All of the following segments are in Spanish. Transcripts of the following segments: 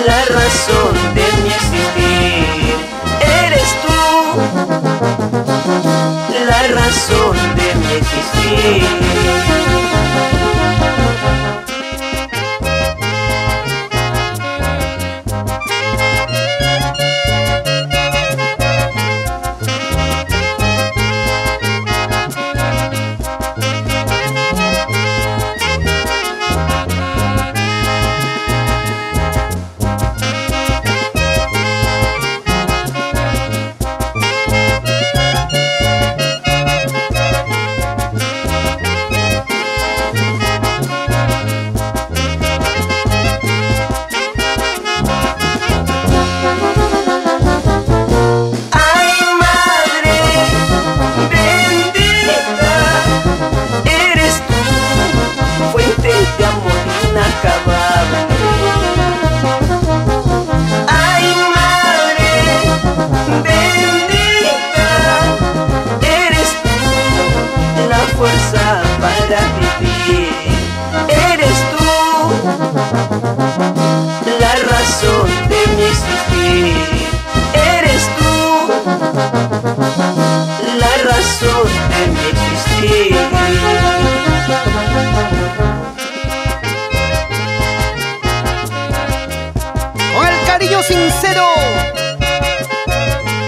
la razón de mi existir. Eres tú, la razón de mi existir. Fuerza para vivir. Eres tú, la razón de mi existir. Eres tú, la razón de mi existir. Con el cariño sincero,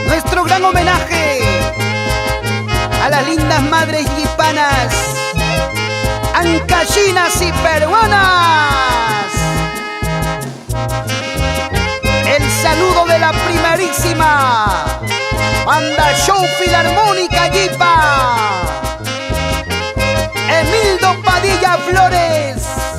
nuestro gran homenaje a las lindas madres yipanas, ancayinas y peruanas. El saludo de la primerísima Banda Show Filarmónica Yipa, Emildo Padilla Flores.